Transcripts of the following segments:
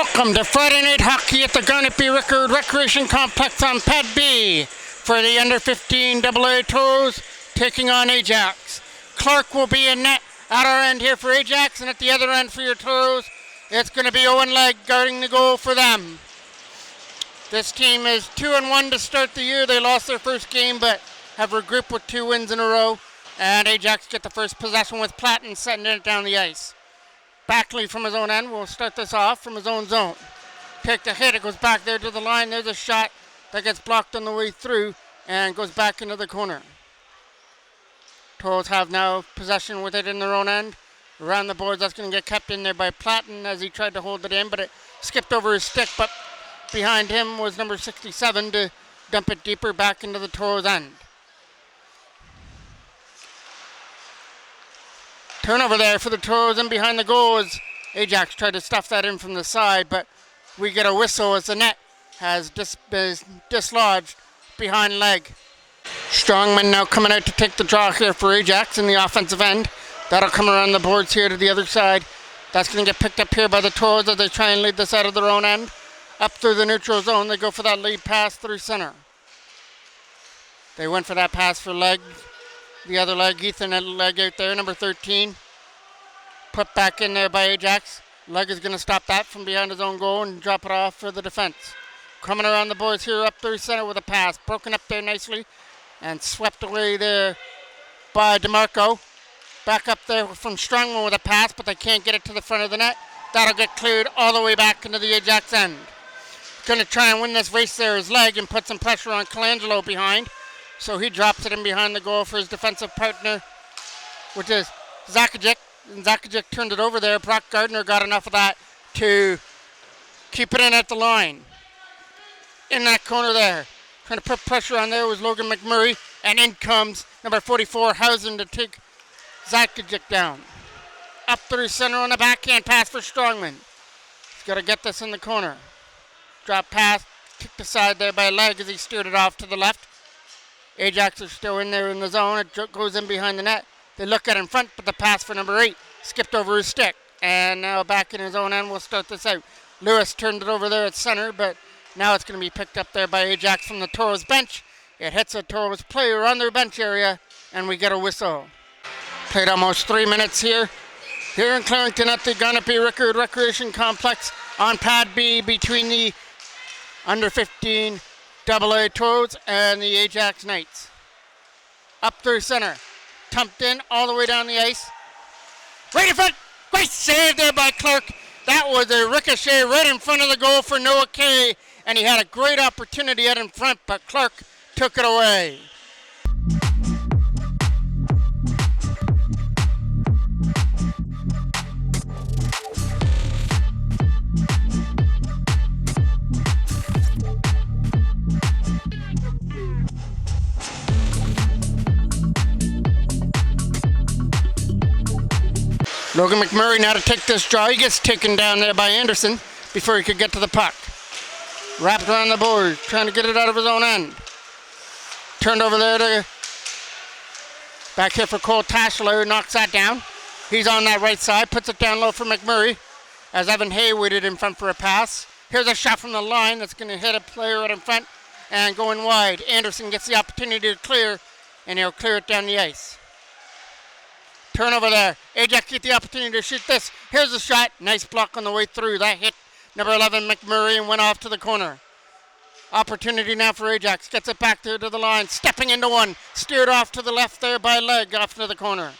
Welcome to Friday Night Hockey at the Garnet-B Rickard Recreation Complex on Pad B for the under-15 AA Toros taking on Ajax. Clark will be in net at our end here for Ajax, and at the other end for your Toros, it's going to be Owen Legg guarding the goal for them. This team is 2-1 to start the year. They lost their first game, but have regrouped with 2 wins in a row. And Ajax get the first possession with Platten setting it down the ice. Backley from his own end will start this off from his own zone. Take the hit, it goes back there to the line. There's a shot that gets blocked on the way through and goes back into the corner. Toros have now possession with it in their own end. Around the boards, that's going to get kept in there by Platten as he tried to hold it in, but it skipped over his stick. But behind him was number 67 to dump it deeper back into the Toros' end. Turnover there for the Toros, and behind the goal as Ajax tried to stuff that in from the side, but we get a whistle as the net has dislodged behind Legg. Strongman now coming out to take the draw here for Ajax in the offensive end. That'll come around the boards here to the other side. That's going to get picked up here by the Toros as they try and lead this out of their own end. Up through the neutral zone, they go for that lead pass through center. They went for that pass for Legg. The other leg, Ethan Legg out there, number 13. Put back in there by Ajax. Legg is going to stop that from behind his own goal and drop it off for the defense. Coming around the boards here up through center with a pass. Broken up there nicely and swept away there by DeMarco. Back up there from Strongman with a pass, but they can't get it to the front of the net. That'll get cleared all the way back into the Ajax end. Going to try and win this race there is Legg and put some pressure on Colangelo behind. So he drops it in behind the goal for his defensive partner, which is Zakajic. And Zakajic turned it over there. Brock Gardner got enough of that to keep it in at the line. In that corner there. Trying to put pressure on there was Logan McMurray. And in comes number 44, Hausen, to take Zakajic down. Up through center on the backhand pass for Strongman. He's got to get this in the corner. Drop pass, kicked aside there by Legg as he steered it off to the left. Ajax are still in there in the zone. It goes in behind the net. They look at in front, but the pass for number 8 skipped over his stick. And now back in his own end, we'll start this out. Lewis turned it over there at center, but now it's going to be picked up there by Ajax from the Toros bench. It hits a Toros player on their bench area, and we get a whistle. Played almost 3 minutes here in Clarington at the Garnet-B Rickard Recreation Complex on Pad B between the under-15 AA Toros and the Ajax Knights. Up through center. Tumped in all the way down the ice. Right in front. Great save there by Clark. That was a ricochet right in front of the goal for Noah Kay. And he had a great opportunity out in front, but Clark took it away. Logan McMurray now to take this draw. He gets taken down there by Anderson before he could get to the puck. Wrapped around the board, trying to get it out of his own end. Turned over there to back here for Cole Tashler, who knocks that down. He's on that right side, puts it down low for McMurray as Evan Hay waited in front for a pass. Here's a shot from the line that's going to hit a player right in front and going wide. Anderson gets the opportunity to clear, and he'll clear it down the ice. Turnover there. Ajax get the opportunity to shoot this. Here's the shot. Nice block on the way through. That hit number 11 McMurray and went off to the corner. Opportunity now for Ajax. Gets it back there to the line. Stepping into one. Steered off to the left there by Legg off to the corner.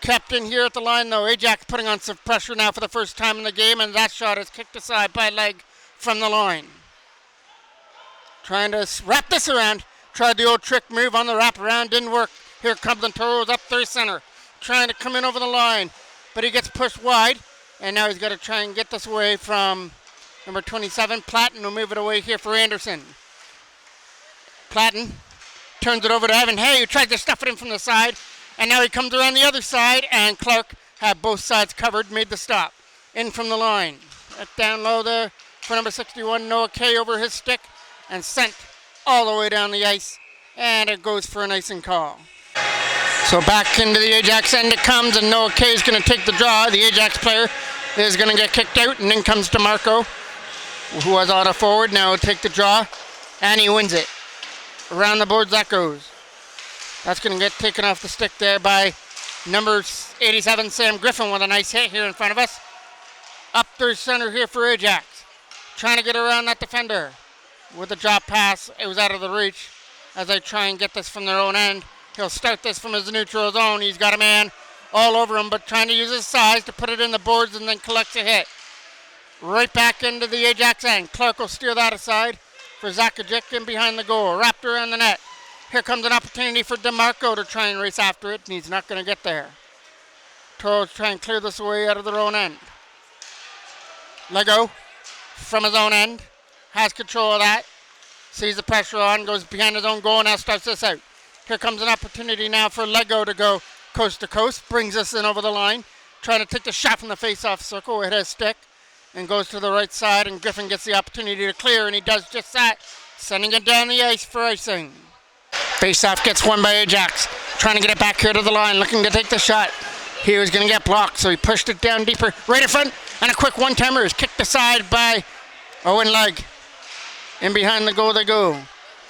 Kept in here at the line though. Ajax putting on some pressure now for the first time in the game, and that shot is kicked aside by Legg from the line. Trying to wrap this around. Tried the old trick move on the wraparound. Didn't work. Here comes the Toros up through center. Trying to come in over the line. But he gets pushed wide. And now he's got to try and get this away from number 27, Platten, who'll move it away here for Anderson. Platten turns it over to Evan Hay, who tries to stuff it in from the side. And now he comes around the other side. And Clark had both sides covered, made the stop. In from the line. Down low there for number 61, Noah Kay over his stick. And sent all the way down the ice. And it goes for an icing call. So back into the Ajax end it comes, and Noah Kay is going to take the draw. The Ajax player is going to get kicked out, and in comes DeMarco, who was on a forward. Now he'll take the draw, and he wins it. Around the boards that goes. That's going to get taken off the stick there by number 87, Sam Griffin, with a nice hit here in front of us. Up through center here for Ajax. Trying to get around that defender. With a drop pass, it was out of the reach. As they try and get this from their own end. He'll start this from his neutral zone. He's got a man all over him, but trying to use his size to put it in the boards and then collects a hit. Right back into the Ajax end. Clark will steer that aside for Zakajic in behind the goal. Wrapped around the net. Here comes an opportunity for DeMarco to try and race after it, and he's not going to get there. Toros try and clear this away out of their own end. Lego from his own end. Has control of that. Sees the pressure on. Goes behind his own goal. Now starts this out. Here comes an opportunity now for Lego to go coast to coast. Brings us in over the line. Trying to take the shot from the face-off circle. Hit his stick. And goes to the right side. And Griffin gets the opportunity to clear. And he does just that. Sending it down the ice for icing. Face-off gets won by Ajax. Trying to get it back here to the line. Looking to take the shot. He was going to get blocked. So he pushed it down deeper. Right in front. And a quick one-timer is kicked aside by Owen Legg. In behind the goal they go.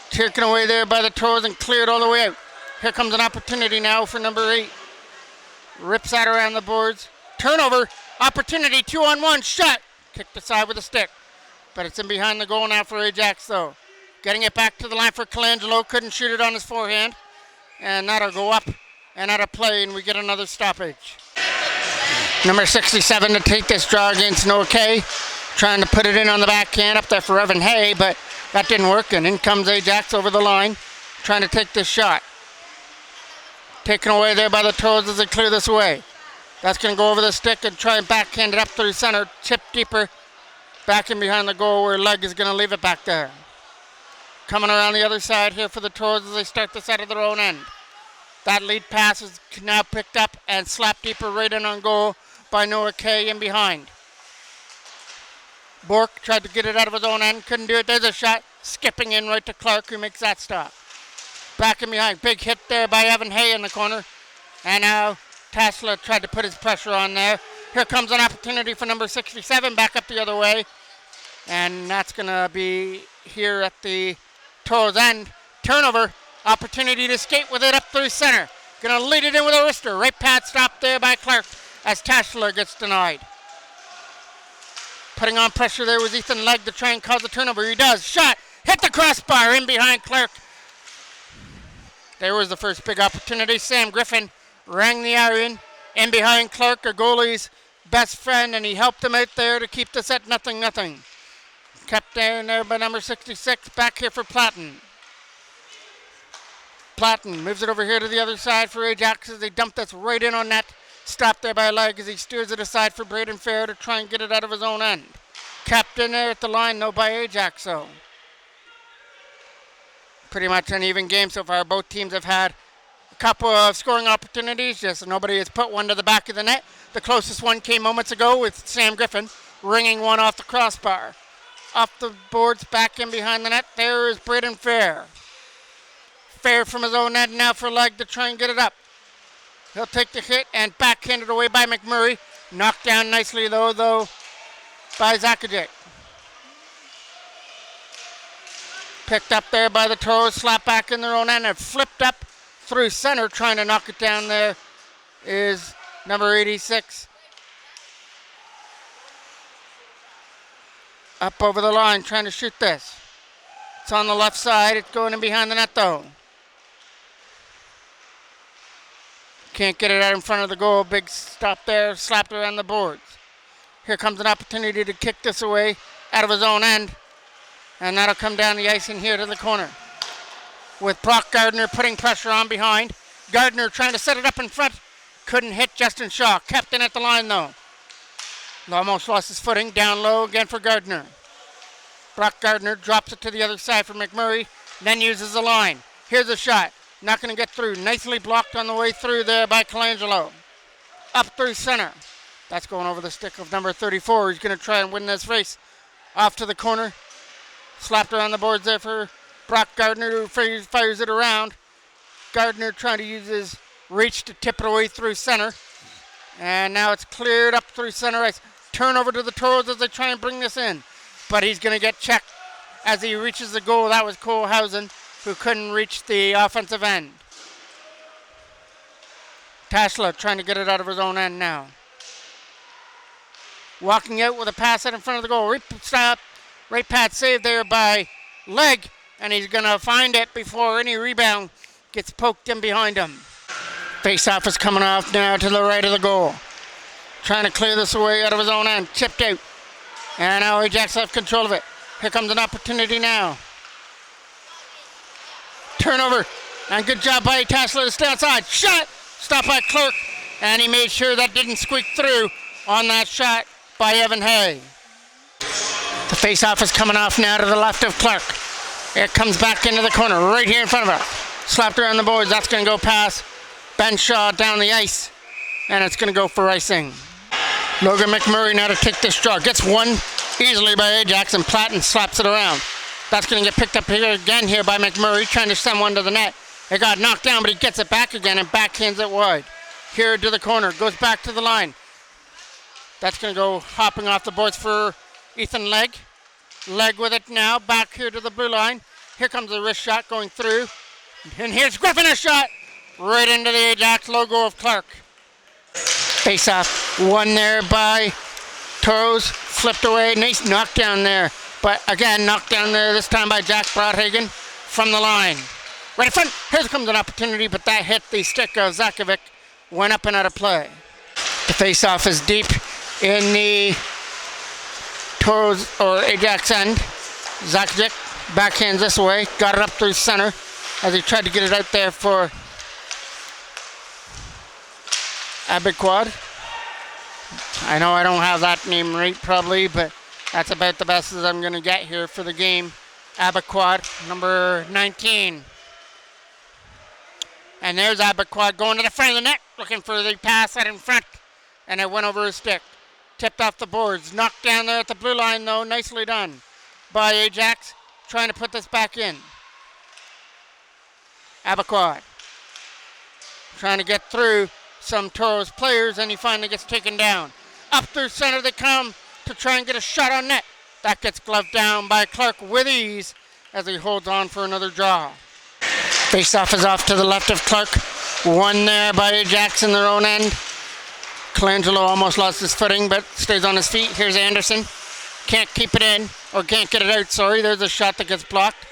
Taken away there by the Toros and cleared all the way out. Here comes an opportunity now for number 8. Rips that around the boards. Turnover. Opportunity. 2-on-1. Shot. Kicked aside with a stick. But it's in behind the goal now for Ajax though. Getting it back to the line for Colangelo. Couldn't shoot it on his forehand. And that'll go up and out of play, and we get another stoppage. Number 67 to take this draw against Noah Kay. Trying to put it in on the backhand up there for Evan Hay, but that didn't work, and in comes Ajax over the line, trying to take this shot. Taken away there by the Toros as they clear this away. That's going to go over the stick and try and backhand it up through center, chip deeper, back in behind the goal where Legg is going to leave it back there. Coming around the other side here for the Toros as they start this out of their own end. That lead pass is now picked up and slapped deeper right in on goal by Noah Kay in behind. Bork tried to get it out of his own end, couldn't do it. There's a shot, skipping in right to Clark, who makes that stop. Back in behind, big hit there by Evan Hay in the corner. And now Tasla tried to put his pressure on there. Here comes an opportunity for number 67, back up the other way. And that's going to be here at the Toros end. Turnover, opportunity to skate with it up through center. Going to lead it in with a wrister. Right pad stop there by Clark as Tasla gets denied. Putting on pressure there was Ethan Legg to try and cause a turnover. He does. Shot. Hit the crossbar in behind Clark. There was the first big opportunity. Sam Griffin rang the iron in behind Clark, a goalie's best friend, and he helped him out there to keep this at 0-0. Kept down there by number 66. Back here for Platten. Platten moves it over here to the other side for Ajax as they dump this right in on net. Stopped there by Legg as he steers it aside for Braden Fair to try and get it out of his own end. Kept in there at the line though by Ajax though. Pretty much an even game so far. Both teams have had a couple of scoring opportunities. Just nobody has put one to the back of the net. The closest one came moments ago with Sam Griffin ringing one off the crossbar. Off the boards, back in behind the net. There is Braden Fair. Fair from his own end now for Legg to try and get it up. He'll take the hit and backhanded away by McMurray. Knocked down nicely though by Zakajic. Picked up there by the Toros, slapped back in their own end and flipped up through center. Trying to knock it down there is number 86. Up over the line trying to shoot this. It's on the left side. It's going in behind the net though. Can't get it out in front of the goal. Big stop there. Slapped around the boards. Here comes an opportunity to kick this away out of his own end. And that'll come down the ice in here to the corner. With Brock Gardner putting pressure on behind. Gardner trying to set it up in front. Couldn't hit Justin Shaw. Kept in at the line though. Almost lost his footing. Down low again for Gardner. Brock Gardner drops it to the other side for McMurray. Then uses the line. Here's a shot. Not going to get through. Nicely blocked on the way through there by Colangelo. Up through center. That's going over the stick of number 34. He's going to try and win this race. Off to the corner. Slapped around the boards there for Brock Gardner, who fires it around. Gardner trying to use his reach to tip it away through center. And now it's cleared up through center ice. turnover to the Toros as they try and bring this in. But he's going to get checked as he reaches the goal. That was Colehausen, who couldn't reach the offensive end. Tasla trying to get it out of his own end now. Walking out with a pass out in front of the goal. Right pad saved there by Leg, and he's going to find it before any rebound gets poked in behind him. Face-off is coming off now to the right of the goal. Trying to clear this away out of his own end. Chipped out. And now Ajax have control of it. Here comes an opportunity now. Turnover. And good job by Tasla to stay outside. Shot! Stopped by Clark. And he made sure that didn't squeak through on that shot by Evan Hay. The face-off is coming off now to the left of Clark. It comes back into the corner right here in front of her. Slapped around the boards. That's going to go past Ben Shaw down the ice. And it's going to go for icing. Logan McMurray now to take this draw. Gets one easily by Ajax, and Platten slaps it around. That's going to get picked up here again here by McMurray, trying to send one to the net. It got knocked down, but he gets it back again and backhands it wide. Here to the corner. Goes back to the line. That's going to go hopping off the boards for Ethan Legg. Legg with it now. Back here to the blue line. Here comes the wrist shot going through. And here's Griffin, a shot right into the Ajax logo of Clark. Face off. One there by Toros. Flipped away. Nice knockdown there. But again, knocked down there this time by Jack Broadhagen from the line. Right in front. Here comes an opportunity, but that hit the stick of Zakovic. Went up and out of play. The face off is deep in the Toros or Ajax end. Zakovic backhands this way. Got it up through center as he tried to get it out there for Abiquad. I know I don't have that name right probably, but that's about the best as I'm going to get here for the game. Abiquad, number 19. And there's Abiquad going to the front of the net, looking for the pass out in front. And it went over his stick. Tipped off the boards. Knocked down there at the blue line, though. Nicely done by Ajax, trying to put this back in. Abiquad trying to get through some Toros players, and he finally gets taken down. Up through center they come to try and get a shot on net. That gets gloved down by Clark with ease as he holds on for another draw. Face-off is off to the left of Clark. One there by Ajax in their own end. Colangelo almost lost his footing, but stays on his feet. Here's Anderson. Can't keep it in, or can't get it out, sorry. There's a shot that gets blocked.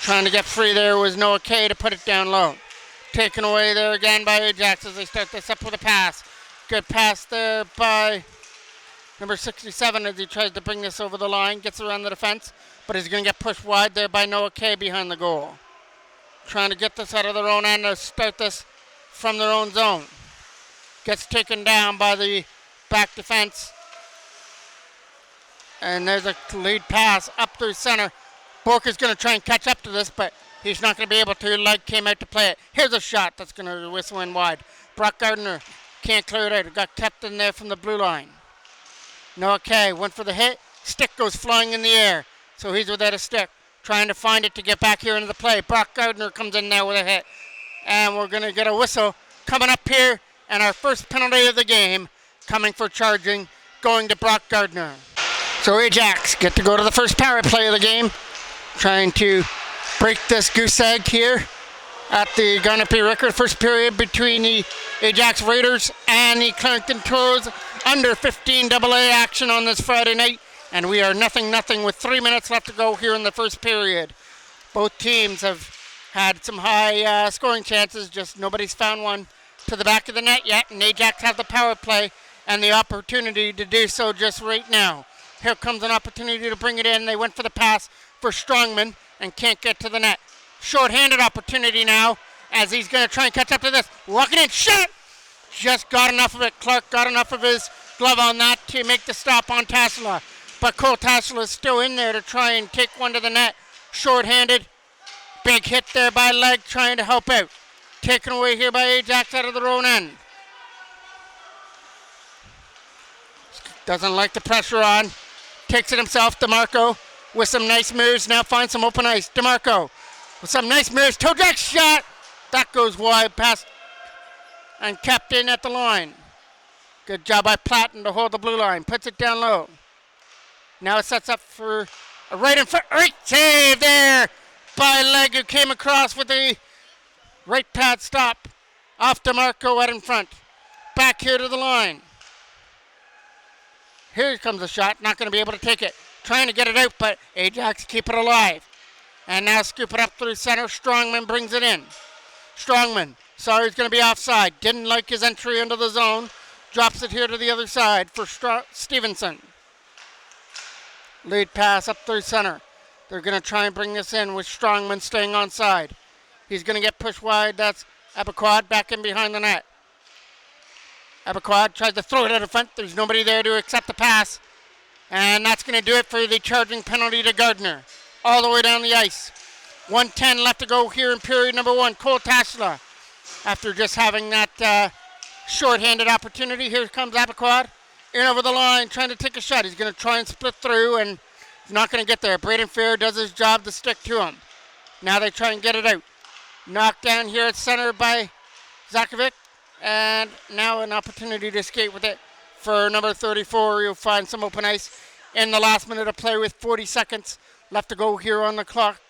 Trying to get free there was Noah Kay to put it down low. Taken away there again by Ajax as they start this up with a pass. Good pass there by number 67 as he tries to bring this over the line. Gets around the defense, but he's going to get pushed wide there by Noah Kay behind the goal. Trying to get this out of their own end to start this from their own zone. Gets taken down by the back defense. And there's a lead pass up through center. Borker's going to try and catch up to this, but he's not going to be able to. Leg came out to play it. Here's a shot that's going to whistle in wide. Brock Gardner can't clear it out. It got kept in there from the blue line. Noah Kay went for the hit. Stick goes flying in the air. So he's without a stick. Trying to find it to get back here into the play. Brock Gardner comes in there with a hit. And we're going to get a whistle coming up here. And our first penalty of the game coming for charging, going to Brock Gardner. So Ajax get to go to the first power play of the game. Trying to break this goose egg here at the Garnet Ricker. First period between the Ajax Raiders and the Clarington Toros. Under 15 AA action on this Friday night. And we are 0-0 with 3 minutes left to go here in the first period. Both teams have had some high scoring chances, just nobody's found one to the back of the net yet. And Ajax have the power play and the opportunity to do so just right now. Here comes an opportunity to bring it in. They went for the pass for Strongman and can't get to the net. Short-handed opportunity now as he's going to try and catch up to this. Walking in, shot! Just got enough of it. Clark got enough of his glove on that to make the stop on Tassila. But Cole Tassila is still in there to try and take one to the net. Short-handed. Big hit there by Leg trying to help out. Taken away here by Ajax out of their own end. Doesn't like the pressure on. Takes it himself, DeMarco, with some nice moves. Now finds some open ice. DeMarco with some nice moves. Toe drag shot. That goes wide past and kept in at the line. Good job by Platten to hold the blue line. Puts it down low. Now it sets up for a right in front. Right save there by Legg, who came across with a right pad stop. Off DeMarco out in front. Back here to the line. Here comes a shot. Not going to be able to take it. Trying to get it out, but Ajax keep it alive. And now scoop it up through center. Strongman brings it in. Strongman. Sorry, he's going to be offside. Didn't like his entry into the zone. Drops it here to the other side for Stevenson. Lead pass up through center. They're going to try and bring this in with Strongman staying on side. He's going to get pushed wide. That's Abaquad back in behind the net. Abaquad tries to throw it out of front. There's nobody there to accept the pass. And that's going to do it for the charging penalty to Gardner. All the way down the ice. 1:10 left to go here in period number 1. Cole Tashla, after just having that short-handed opportunity. Here comes Abaquad. In over the line, trying to take a shot. He's going to try and split through, and he's not going to get there. Braden Fair does his job to stick to him. Now they try and get it out. Knocked down here at center by Zakovic. And now an opportunity to skate with it for number 34. He'll find some open ice in the last minute of play with 40 seconds left to go here on the clock.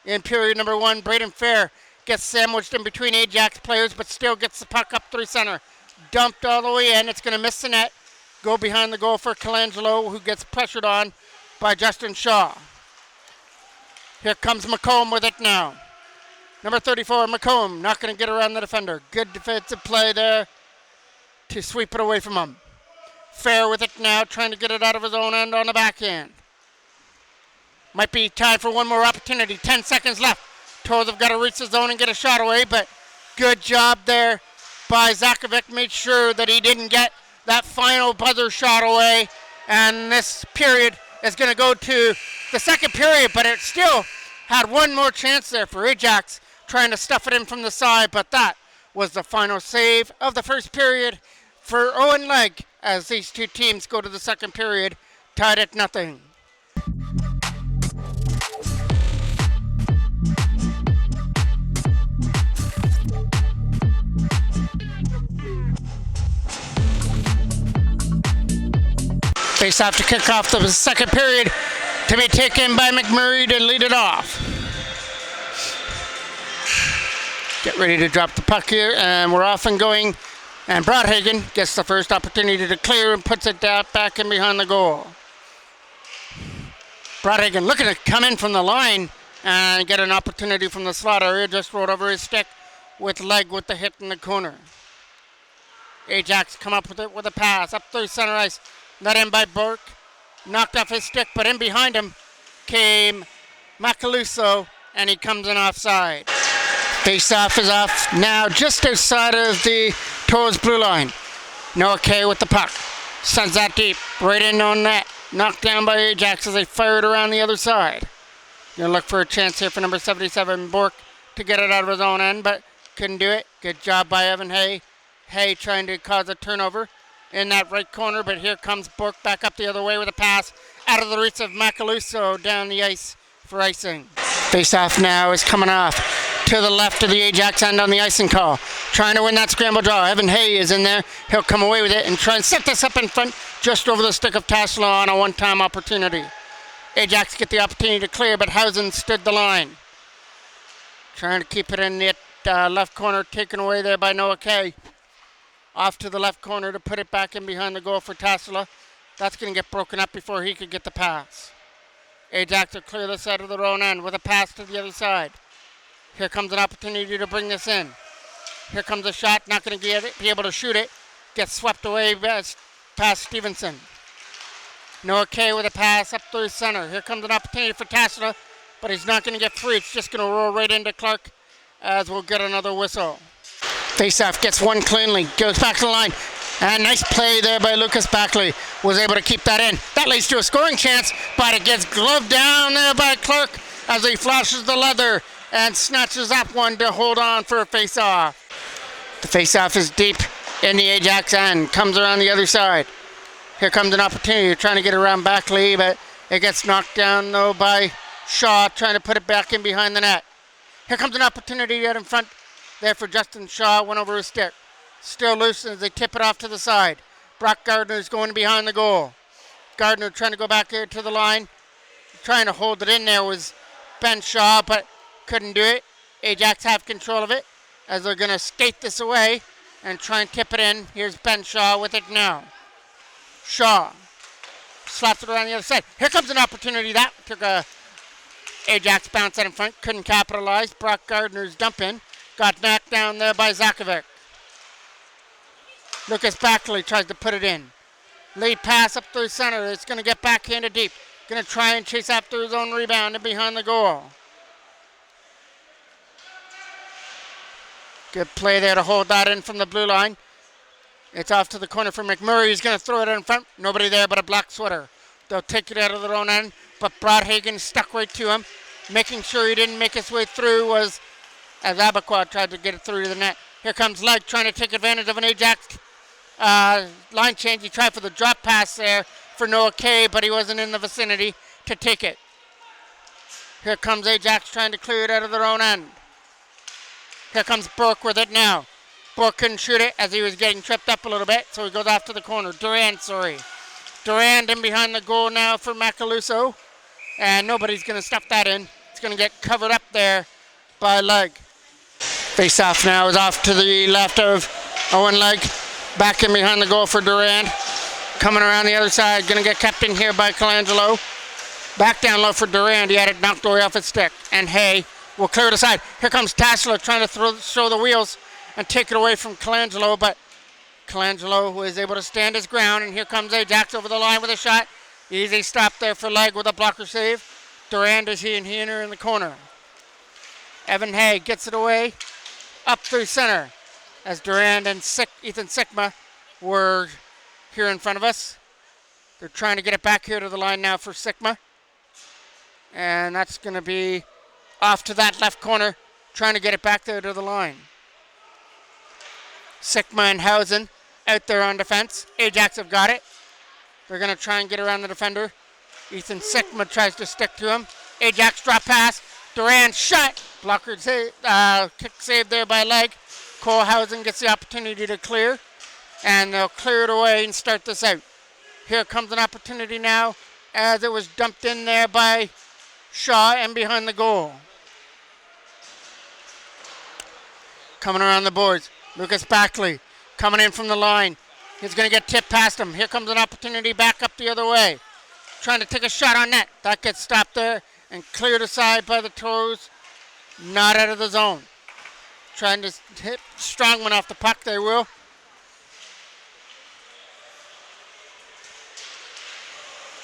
In period number 1, Braden Fair gets sandwiched in between Ajax players, but still gets the puck up through center. Dumped all the way in. It's going to miss the net. Go behind the goal for Colangelo, who gets pressured on by Justin Shaw. Here comes McComb with it now. Number 34, McComb, not going to get around the defender. Good defensive play there to sweep it away from him. Fair with it now, trying to get it out of his own end on the backhand. Might be time for one more opportunity. 10 seconds left. Toros have got to reach the zone and get a shot away, but good job there by Zakovic. Made sure that he didn't get that final buzzer shot away. And this period is going to go to the second period, but it still had one more chance there for Ajax, trying to stuff it in from the side, but that was the final save of the first period for Owen Legg as these two teams go to the second period tied at 0. Face off to kick off the second period to be taken by McMurray to lead it off. Get ready to drop the puck here, and we're off and going. And Broadhagen gets the first opportunity to clear and puts it down back in behind the goal. Broadhagen looking to come in from the line and get an opportunity from the slot area. Just rolled over his stick with Legg with the hit in the corner. Ajax come up with it with a pass up through center ice. Let in by Burke. Knocked off his stick, but in behind him came Macaluso, and he comes in offside. Face-off is off now just outside of the Toros blue line. Noah Kay with the puck. Sends that deep, right in on net. Knocked down by Ajax as they fire it around the other side. Gonna look for a chance here for number 77, Bork, to get it out of his own end, but couldn't do it. Good job by Evan Hay. Hay trying to cause a turnover in that right corner, but here comes Bork back up the other way with a pass out of the reach of Macaluso down the ice for icing. Face-off now is coming off to the left of the Ajax end on the icing call. Trying to win that scramble draw. Evan Hay is in there. He'll come away with it and try and set this up in front just over the stick of Tasla on a one-time opportunity. Ajax get the opportunity to clear, but Hausen stood the line. Trying to keep it in the left corner, taken away there by Noah Kay. Off to the left corner to put it back in behind the goal for Tasla. That's going to get broken up before he could get the pass. Ajax will clear this out of their own end with a pass to the other side. Here comes an opportunity to bring this in. Here comes a shot, not going to be able to shoot it. Gets swept away past Stevenson. Noah Kay with a pass up through center. Here comes an opportunity for Tasla, but he's not going to get free. It's just going to roll right into Clark as we'll get another whistle. Faceoff gets one cleanly, goes back to the line. And nice play there by Lucas Backley. Was able to keep that in. That leads to a scoring chance, but it gets gloved down there by Clark as he flashes the leather and snatches up one to hold on for a face-off. The face-off is deep in the Ajax end. Comes around the other side. Here comes an opportunity trying to get around Backley, but it gets knocked down though by Shaw trying to put it back in behind the net. Here comes an opportunity out in front there for Justin Shaw. Went over his stick. Still loose as they tip it off to the side. Brock Gardner's going behind the goal. Gardner trying to go back here to the line. Trying to hold it in there was Ben Shaw, but couldn't do it. Ajax have control of it as they're going to skate this away and try and tip it in. Here's Ben Shaw with it now. Shaw slaps it around the other side. Here comes an opportunity. That took a Ajax bounce out in front. Couldn't capitalize. Brock Gardner's dump in. Got knocked down there by Zakovic. Lucas Backley tries to put it in. Lead pass up through center. It's going to get backhanded deep. Going to try and chase after his own rebound and behind the goal. Good play there to hold that in from the blue line. It's off to the corner for McMurray. He's going to throw it in front. Nobody there but a black sweater. They'll take it out of their own end, but Broadhagen stuck right to him. Making sure he didn't make his way through was as Abaquah tried to get it through to the net. Here comes Legg trying to take advantage of an Ajax line change. He tried for the drop pass there for Noah Kay, but he wasn't in the vicinity to take it. Here comes Ajax trying to clear it out of their own end. Here comes Burke with it now. Burke couldn't shoot it as he was getting tripped up a little bit, so he goes off to the corner. Durand in behind the goal now for Macaluso, and nobody's going to stuff that in. It's going to get covered up there by Legg. Face-off now is off to the left of Owen Legg. Back in behind the goal for Durand. Coming around the other side, going to get kept in here by Colangelo. Back down low for Durand. He had it knocked away off his stick. And Hay will clear it aside. Here comes Tassler trying to show the wheels and take it away from Colangelo, but Colangelo was able to stand his ground, and here comes Ajax over the line with a shot. Easy stop there for Legg with a blocker save. Durand is in here in the corner. Evan Hay gets it away up through center as Durand and Ethan Sikma were here in front of us. They're trying to get it back here to the line now for Sikma. And that's going to be off to that left corner, trying to get it back there to the line. Sikma and Hausen out there on defense. Ajax have got it. They're going to try and get around the defender. Ethan Sikma tries to stick to him. Ajax drop pass. Durand shot. Blocker kick save there by Legg. Cole Hausen gets the opportunity to clear. And they'll clear it away and start this out. Here comes an opportunity now as it was dumped in there by Shaw and behind the goal. Coming around the boards. Lucas Backley coming in from the line. He's going to get tipped past him. Here comes an opportunity back up the other way. Trying to take a shot on net. That gets stopped there and cleared aside by the Toros. Not out of the zone. Trying to hit Strongman off the puck. They will.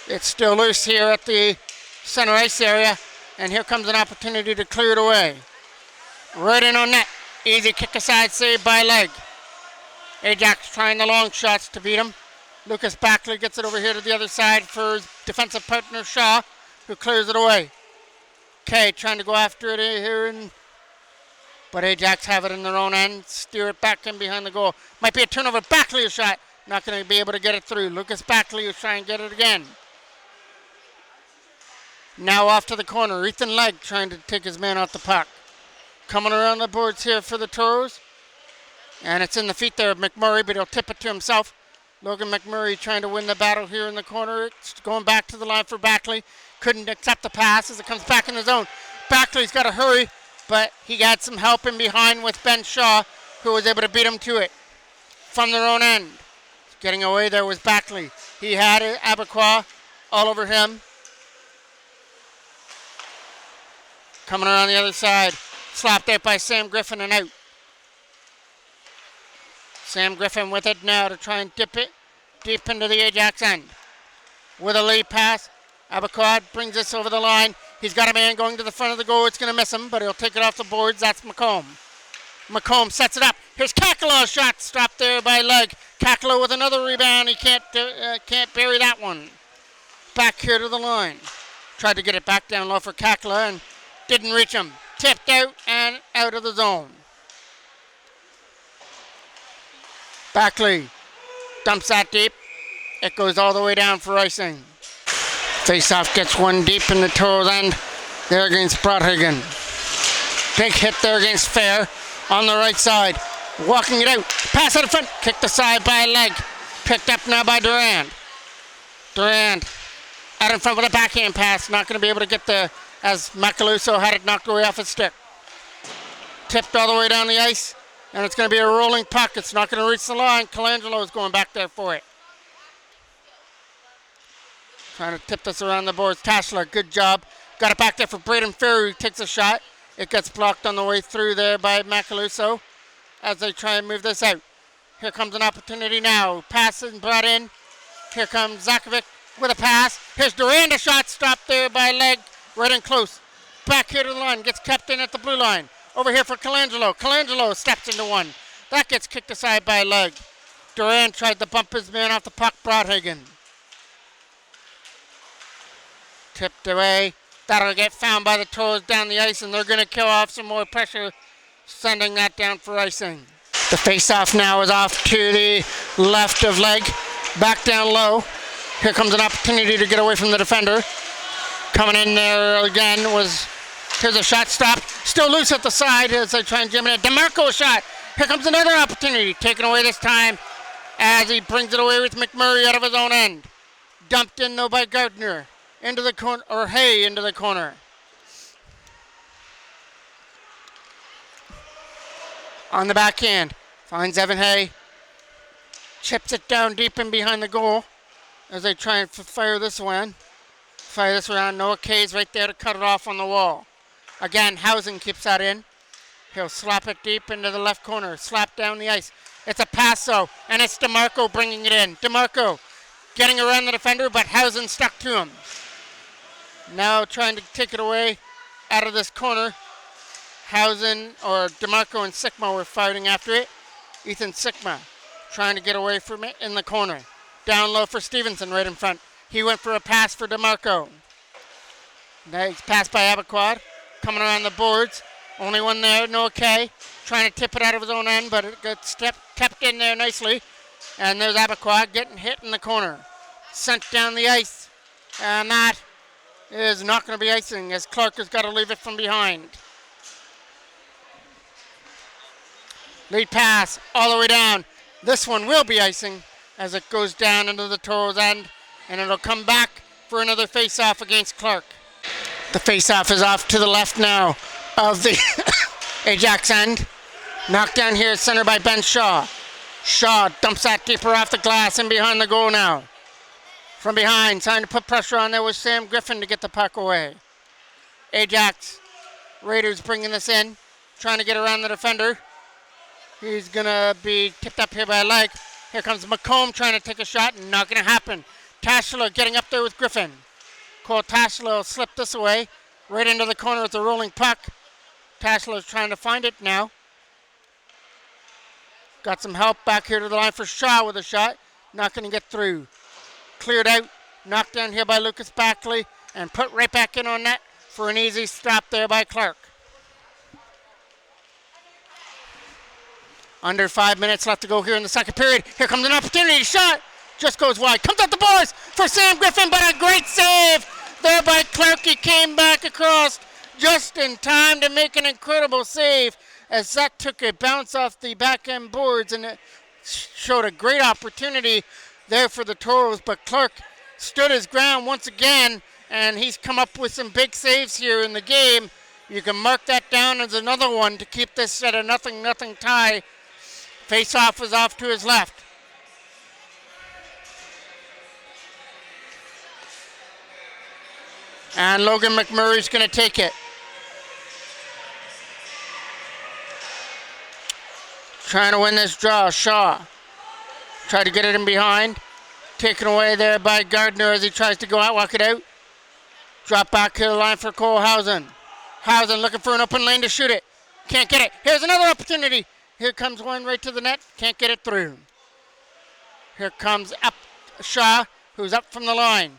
It's still loose here at the center ice area. And here comes an opportunity to clear it away. Right in on net. Easy kick aside save by Legg. Ajax trying the long shots to beat him. Lucas Backley gets it over here to the other side for his defensive partner Shaw, who clears it away. Kay trying to go after it here, but Ajax have it in their own end. Steer it back in behind the goal. Might be a turnover. Backley a shot. Not going to be able to get it through. Lucas Backley will try and get it again. Now off to the corner. Ethan Legg trying to take his man off the puck. Coming around the boards here for the Toros. And it's in the feet there of McMurray, but he'll tip it to himself. Logan McMurray trying to win the battle here in the corner. It's going back to the line for Backley. Couldn't accept the pass as it comes back in the zone. Backley's got to hurry, but he got some help in behind with Ben Shaw, who was able to beat him to it from their own end. Getting away there was Backley. He had it, Abaquah all over him. Coming around the other side. Slapped out by Sam Griffin and out. Sam Griffin with it now to try and dip it deep into the Ajax end. With a lead pass, Abaquah brings this over the line. He's got a man going to the front of the goal. It's going to miss him, but he'll take it off the boards. That's McComb. McComb sets it up. Here's Kakalow's shot stopped there by Legg. Kakalow with another rebound. He can't bury that one. Back here to the line. Tried to get it back down low for Kakalow and didn't reach him. Tipped out and out of the zone. Backley dumps that deep. It goes all the way down for icing. Face-off gets one deep in the Toros end there against Broadhagen. Big hit there against Fair on the right side. Walking it out. Pass out of front. Kicked aside by Legg. Picked up now by Durand. Durand out in front with a backhand pass. Not going to be able to get there as Macaluso had it knocked away off his stick. Tipped all the way down the ice. And it's going to be a rolling puck. It's not going to reach the line. Colangelo is going back there for it. Trying to tip this around the boards. Tashler, good job. Got it back there for Braden Ferry, who takes a shot. It gets blocked on the way through there by Macaluso as they try and move this out. Here comes an opportunity now. Pass is brought in. Here comes Zakovic with a pass. Here's Durand, a shot stopped there by Leg, right in close. Back here to the line, gets kept in at the blue line. Over here for Colangelo. Colangelo steps into one. That gets kicked aside by Leg. Durand tried to bump his man off the puck, Broadhagen. Tipped away. That'll get found by the Toros down the ice, and they're going to kill off some more pressure, sending that down for icing. The face-off now is off to the left of Leg. Back down low. Here comes an opportunity to get away from the defender. Coming in there again was, here's a shot stopped. Still loose at the side as they try and jam it in. DeMarco shot. Here comes another opportunity. Taken away this time as he brings it away with McMurray out of his own end. Dumped in though by Gardner. Into the corner, or Hay into the corner. On the backhand, finds Evan Hay. Chips it down deep in behind the goal as they try and fire this one. Fire this around. Noah Kay's right there to cut it off on the wall. Again, Hausen keeps that in. He'll slap it deep into the left corner. Slap down the ice. It's a pass though, and it's DeMarco bringing it in. DeMarco getting around the defender, but Hausen stuck to him. Now trying to take it away out of this corner. Hausen, or DeMarco and Sikma were fighting after it. Ethan Sikma trying to get away from it in the corner. Down low for Stevenson right in front. He went for a pass for DeMarco. Nice pass by Abaquad. Coming around the boards. Only one there, no okay. Trying to tip it out of his own end, but it gets kept in there nicely. And there's Abaquad getting hit in the corner. Sent down the ice. And that is not going to be icing as Clark has got to leave it from behind. Lead pass all the way down. This one will be icing as it goes down into the Toros end, and it'll come back for another face-off against Clark. The face-off is off to the left now of the Ajax end. Knocked down here at center by Ben Shaw. Shaw dumps that deeper off the glass and behind the goal now. From behind, trying to put pressure on there was Sam Griffin to get the puck away. Ajax Raiders bringing this in, trying to get around the defender. He's going to be tipped up here by Leg. Here comes McComb trying to take a shot, and not going to happen. Tashler getting up there with Griffin. Cole Tashler will slip this away, right into the corner with the rolling puck. Tashler's trying to find it now. Got some help back here to the line for Shaw with a shot. Not going to get through. Cleared out, knocked down here by Lucas Backley, and put right back in on net for an easy stop there by Clark. Under 5 minutes left to go here in the second period. Here comes an opportunity. Shot just goes wide. Comes out the boards for Sam Griffin, but a great save there by Clark. He came back across just in time to make an incredible save as that took a bounce off the back end boards, and it showed a great opportunity there for the Toros, but Clark stood his ground once again, and he's come up with some big saves here in the game. You can mark that down as another one to keep this at a 0-0 tie. Face-off is off to his left. And Logan McMurray's going to take it. Trying to win this draw, Shaw. Tried to get it in behind. Taken away there by Gardner as he tries to go out, walk it out. Drop back to the line for Cole Hausen. Hausen looking for an open lane to shoot it. Can't get it. Here's another opportunity. Here comes one right to the net. Can't get it through. Here comes up Shaw, who's up from the line.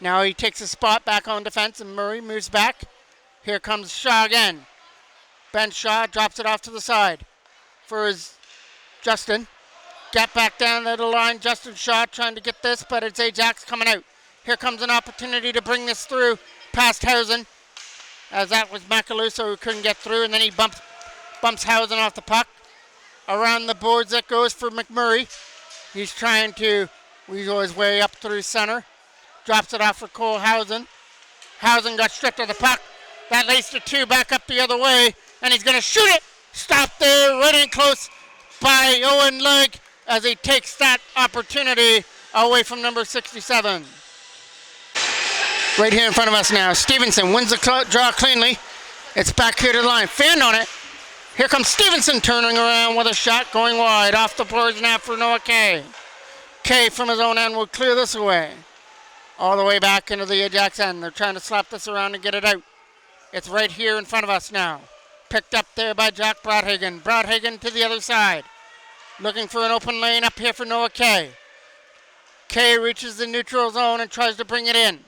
Now he takes a spot back on defense, and Murray moves back. Here comes Shaw again. Ben Shaw drops it off to the side for his Justin. Get back down to the line. Justin Shaw trying to get this, but it's Ajax coming out. Here comes an opportunity to bring this through past Hausen, as that was Macaluso who couldn't get through, and then he bumps Hausen off the puck. Around the boards that goes for McMurray. He's trying to weasel his way up through center. Drops it off for Cole Housen. Housen got stripped of the puck. That leads to 2 back up the other way. And he's going to shoot it. Stopped there, right in close by Owen Legg as he takes that opportunity away from number 67. Right here in front of us now. Stevenson wins the draw cleanly. It's back here to the line. Fanned on it. Here comes Stevenson turning around with a shot going wide. Off the boards now for Noah Kay. Kay from his own end will clear this away. All the way back into the Ajax end. They're trying to slap this around and get it out. It's right here in front of us now. Picked up there by Jack Broadhagen. Broadhagen to the other side. Looking for an open lane up here for Noah Kay. Kay reaches the neutral zone and tries to bring it in.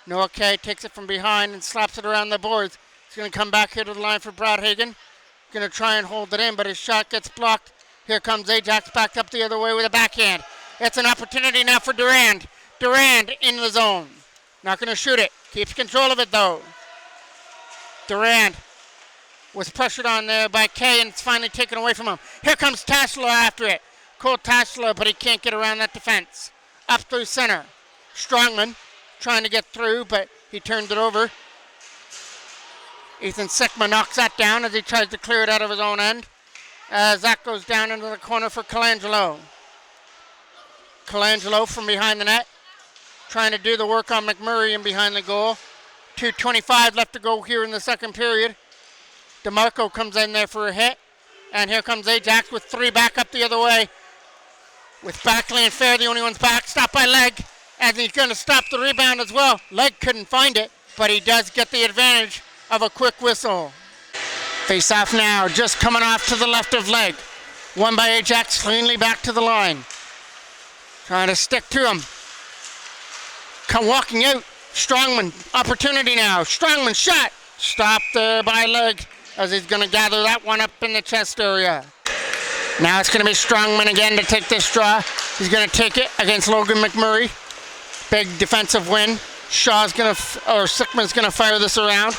Noah Kay takes it from behind and slaps it around the boards. He's going to come back here to the line for Broadhagen. Going to try and hold it in, but his shot gets blocked. Here comes Ajax back up the other way with a backhand. It's an opportunity now for Durand. Durand in the zone. Not going to shoot it. Keeps control of it though. Durand was pressured on there by Kay and it's finally taken away from him. Here comes Tashla after it. Cole Tashla, but he can't get around that defense. Up through center. Strongman trying to get through, but he turned it over. Ethan Sikma knocks that down as he tries to clear it out of his own end. As that goes down into the corner for Colangelo. Colangelo from behind the net. Trying to do the work on McMurray and behind the goal. 2:25 left to go here in the second period. DeMarco comes in there for a hit. And here comes Ajax with 3 back up the other way. With Backley and Fair, the only ones back. Stopped by Legg. And he's going to stop the rebound as well. Legg couldn't find it, but he does get the advantage of a quick whistle. Face off now, just coming off to the left of Legg. Won by Ajax, cleanly back to the line. Trying to stick to him. Walking out. Strongman, opportunity now. Strongman shot. Stopped there by Legg as he's going to gather that one up in the chest area. Now it's going to be Strongman again to take this draw. He's going to take it against Logan McMurray. Big defensive win. Sickman's going to fire this around.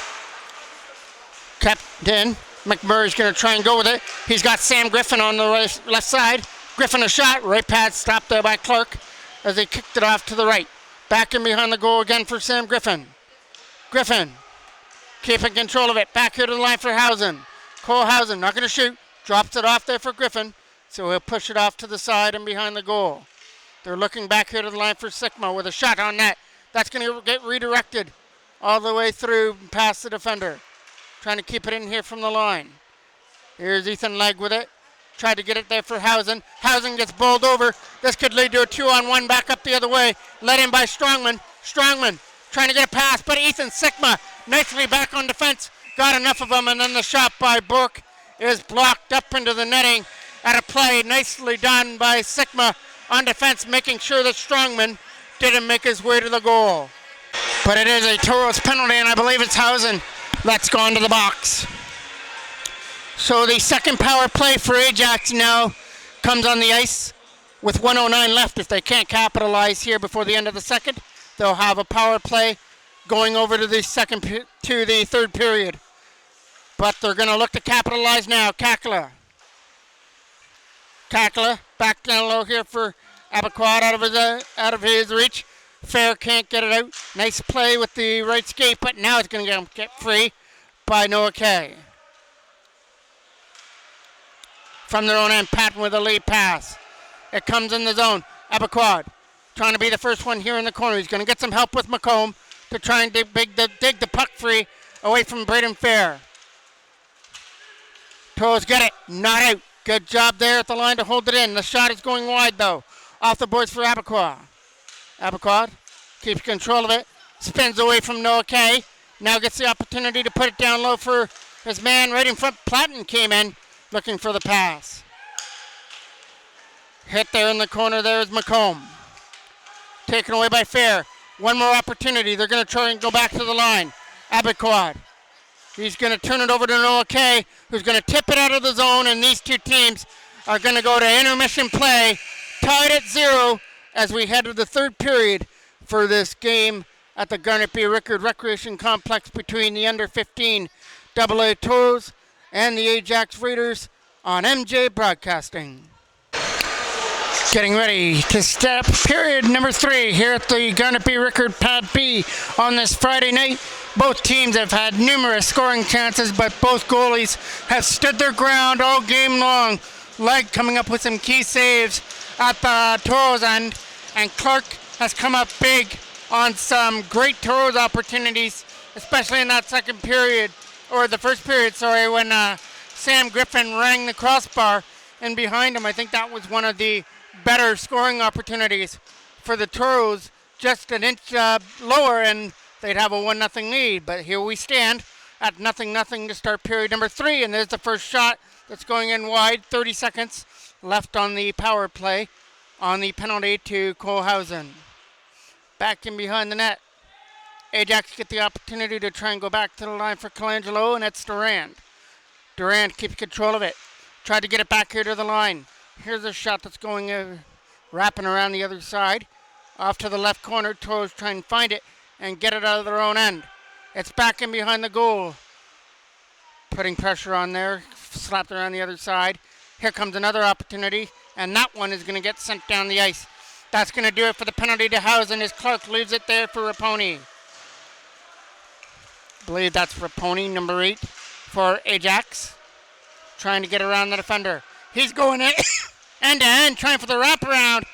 Kept in. McMurray's going to try and go with it. He's got Sam Griffin on the left side. Griffin a shot. Right pad stopped there by Clark as he kicked it off to the right. Back in behind the goal again for Sam Griffin. Griffin keeping control of it. Back here to the line for Housen. Cole Housen not going to shoot. Drops it off there for Griffin. So he'll push it off to the side and behind the goal. They're looking back here to the line for Sikma with a shot on net. That's going to get redirected all the way through past the defender. Trying to keep it in here from the line. Here's Ethan Legg with it. Tried to get it there for Housen. Housen gets bowled over. This could lead to a 2-on-1 back up the other way. Led in by Strongman. Strongman trying to get a pass, but Ethan Sikma nicely back on defense. Got enough of him, and then the shot by Burke is blocked up into the netting at a play nicely done by Sikma on defense, making sure that Strongman didn't make his way to the goal. But it is a Toros penalty, and I believe it's Housen that's gone to the box. So the second power play for Ajax now comes on the ice with 1:09 left. If they can't capitalize here before the end of the second, they'll have a power play going over to the third period. But they're going to look to capitalize now. Kakala back down low here for Abaquad out of his reach. Fair can't get it out. Nice play with the right skate, but now it's going to get free by Noah Kay. From their own end, Patton with a lead pass. It comes in the zone. Abaquad trying to be the first one here in the corner. He's going to get some help with McComb to try and dig the puck free away from Braden Fair. Toes get it. Not out. Good job there at the line to hold it in. The shot is going wide, though. Off the boards for Abaquad. Abaquad keeps control of it. Spins away from Noah Kay. Now gets the opportunity to put it down low for his man right in front. Platten came in looking for the pass. Hit there in the corner. There's McComb. Taken away by Fair. One more opportunity. They're going to try and go back to the line. Abaquad. He's going to turn it over to Noah Kay, who's going to tip it out of the zone, and these two teams are going to go to intermission play, tied at 0 as we head to the third period for this game at the Garnet B. Rickard Recreation Complex between the under-15 AA Toros and the Ajax Raiders on MJ Broadcasting. Getting ready to step period number 3 here at the Garnet-B Rickard Pad B on this Friday night. Both teams have had numerous scoring chances, but both goalies have stood their ground all game long. Legg coming up with some key saves at the Toros end, and Clark has come up big on some great Toros opportunities, especially in that second period, or the first period, sorry, when Sam Griffin rang the crossbar and behind him. I think that was one of the better scoring opportunities for the Toros, just an inch lower, and they'd have a 1-0 lead. But here we stand at 0-0 to start period number 3, and there's the first shot that's going in wide. 30 seconds left on the power play on the penalty to Kohlhausen. Back in behind the net. Ajax get the opportunity to try and go back to the line for Colangelo, and it's Durand. Durand keeps control of it. Tried to get it back here to the line. Here's a shot that's going wrapping around the other side. Off to the left corner. Toros try and find it and get it out of their own end. It's back in behind the goal. Putting pressure on there. Slapped around the other side. Here comes another opportunity, and that one is going to get sent down the ice. That's going to do it for the penalty to Hausen as Clark leaves it there for Raponi. I believe that's Raponi, number 8 for Ajax. Trying to get around the defender. He's going in end-to-end, trying for the wraparound,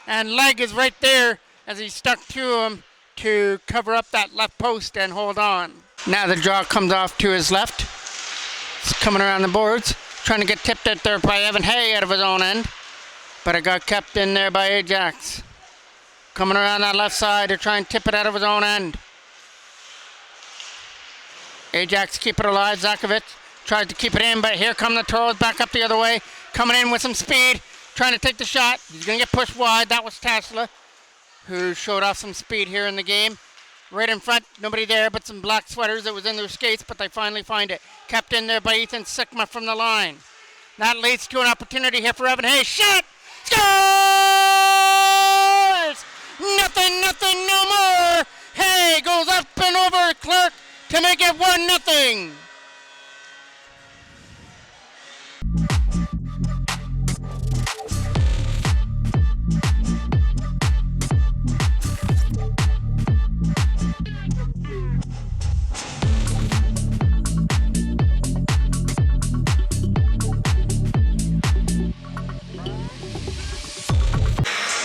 and Legg is right there as he stuck to him to cover up that left post and hold on. Now the draw comes off to his left. It's coming around the boards, trying to get tipped at there by Evan Hay out of his own end, but it got kept in there by Ajax. Coming around that left side to try and tip it out of his own end. Ajax keep it alive. Zakovic tries to keep it in, but here come the Toros back up the other way. Coming in with some speed, trying to take the shot. He's going to get pushed wide. That was Tasla, who showed off some speed here in the game. Right in front, nobody there but some black sweaters that was in their skates, but they finally find it. Kept in there by Ethan Sigma from the line. That leads to an opportunity here for Evan Hayes. Shot! Scores! Nothing, no more. Hay goes up and over Clark to make it 1-0.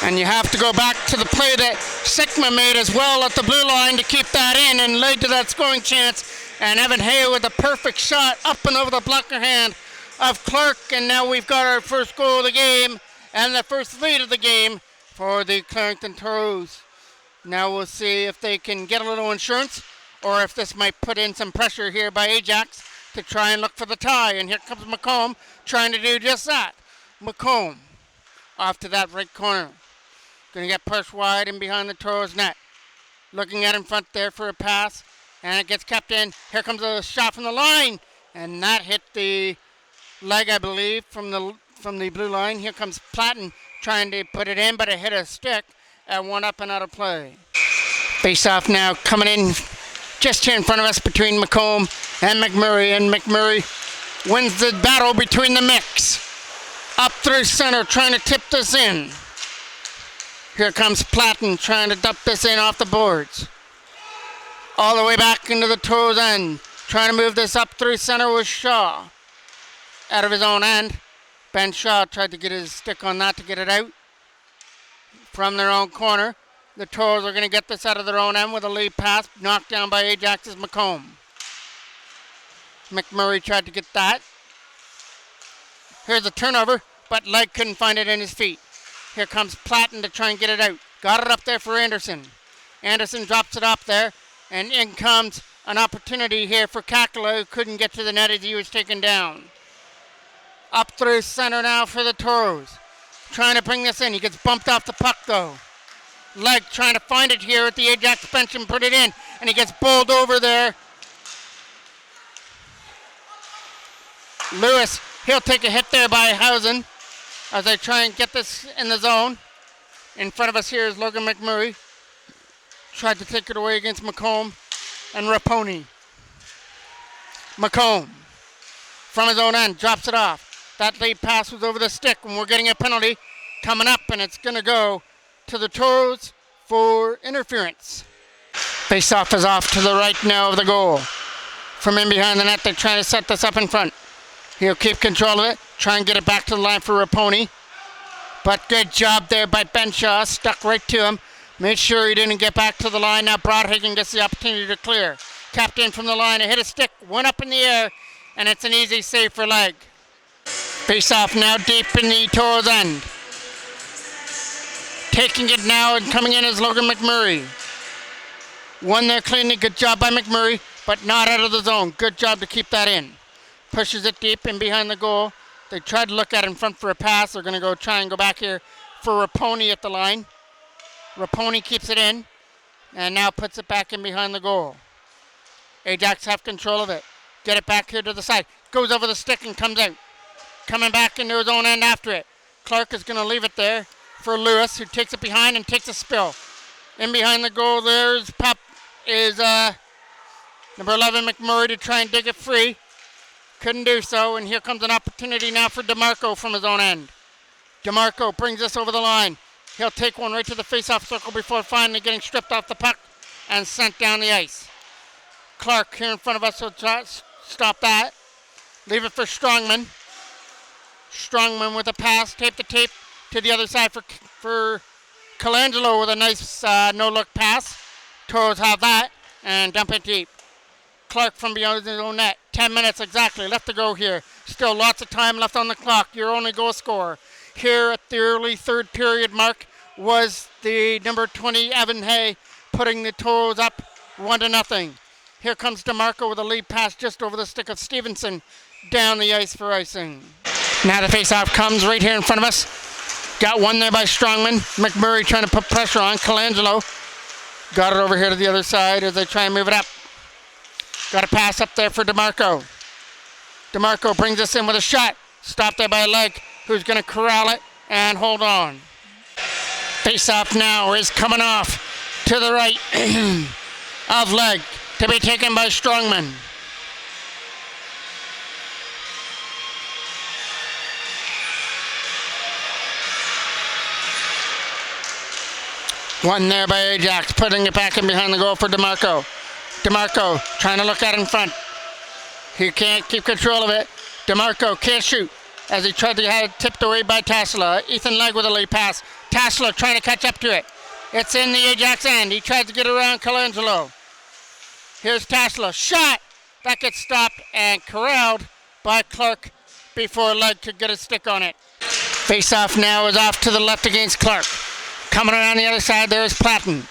And you have to go back to the play that Sigma made as well at the blue line to keep that in and led to that scoring chance. And Evan Hay with a perfect shot up and over the blocker hand of Clark. And now we've got our first goal of the game and the first lead of the game for the Clarington Toros. Now we'll see if they can get a little insurance or if this might put in some pressure here by Ajax to try and look for the tie. And here comes McComb trying to do just that. McComb off to that right corner. Going to get pushed wide in behind the Toros net. Looking at in front there for a pass. And it gets kept in. Here comes a shot from the line. And that hit the leg, I believe, from the blue line. Here comes Platten trying to put it in, but it hit a stick and one up and out of play. Face off now coming in just here in front of us between McComb and McMurray. And McMurray wins the battle between the mix. Up through center trying to tip this in. Here comes Platten trying to dump this in off the boards. All the way back into the Toros end. Trying to move this up through center with Shaw. Out of his own end. Ben Shaw tried to get his stick on that to get it out. From their own corner. The Toros are going to get this out of their own end with a lead pass. Knocked down by Ajax's McComb. McMurray tried to get that. Here's a turnover, but Legg couldn't find it in his feet. Here comes Platten to try and get it out. Got it up there for Anderson. Anderson drops it up there, and in comes an opportunity here for Kakala, who couldn't get to the net as he was taken down. Up through center now for the Toros. Trying to bring this in. He gets bumped off the puck, though. Legg trying to find it here at the Ajax bench and put it in, and he gets bowled over there. Lewis, he'll take a hit there by Hausen as they try and get this in the zone. In front of us here is Logan McMurray. Tried to take it away against McComb and Raponi. McComb from his own end drops it off. That late pass was over the stick, and we're getting a penalty coming up, and it's going to go to the Toros for interference. Face-off is off to the right now of the goal. From in behind the net, they're trying to set this up in front. He'll keep control of it, try and get it back to the line for Raponi. But good job there by Benshaw, stuck right to him. Made sure he didn't get back to the line. Now Broadhagen gets the opportunity to clear. Tapped in from the line, it hit a stick, went up in the air, and it's an easy save for leg. Face-off now deep in the Toros end. Taking it now and coming in is Logan McMurray. Won there cleanly, good job by McMurray, but not out of the zone. Good job to keep that in. Pushes it deep in behind the goal. They tried to look at it in front for a pass. They're going to try and go back here for Raponi at the line. Raponi keeps it in and now puts it back in behind the goal. Ajax have control of it. Get it back here to the side. Goes over the stick and comes out. Coming back into his own end after it. Clark is going to leave it there for Lewis, who takes it behind and takes a spill. In behind the goal there is number 11 McMurray to try and dig it free. Couldn't do so, and here comes an opportunity now for DeMarco from his own end. DeMarco brings this over the line. He'll take one right to the face-off circle before finally getting stripped off the puck and sent down the ice. Clark here in front of us will stop that. Leave it for Strongman. Strongman with a pass, tape to tape to the other side for Colangelo with a nice no-look pass. Toros have that and dump it deep. Clark from beyond his own net. 10 minutes exactly left to go here. Still lots of time left on the clock. Your only goal scorer here at the early third period mark was the number 20 Evan Hay, putting the Toros up 1-0. Here comes DeMarco with a lead pass just over the stick of Stevenson down the ice for icing. Now the face-off comes right here in front of us. Got one there by Strongman. McMurray trying to put pressure on Colangelo. Got it over here to the other side as they try and move it up. Got a pass up there for DeMarco. DeMarco brings us in with a shot. Stopped there by Leg, who's going to corral it and hold on. Face-off now is coming off to the right of Leg to be taken by Strongman. One there by Ajax, putting it back in behind the goal for DeMarco. DeMarco trying to look at in front. He can't keep control of it. DeMarco can't shoot as he tried to have it tipped away by Tassila. Ethan Legg with a late pass. Tassila trying to catch up to it. It's in the Ajax end. He tries to get around Colangelo. Here's Tassila. Shot! That gets stopped and corralled by Clark before Legg could get a stick on it. Face-off now is off to the left against Clark. Coming around the other side, there is Platten.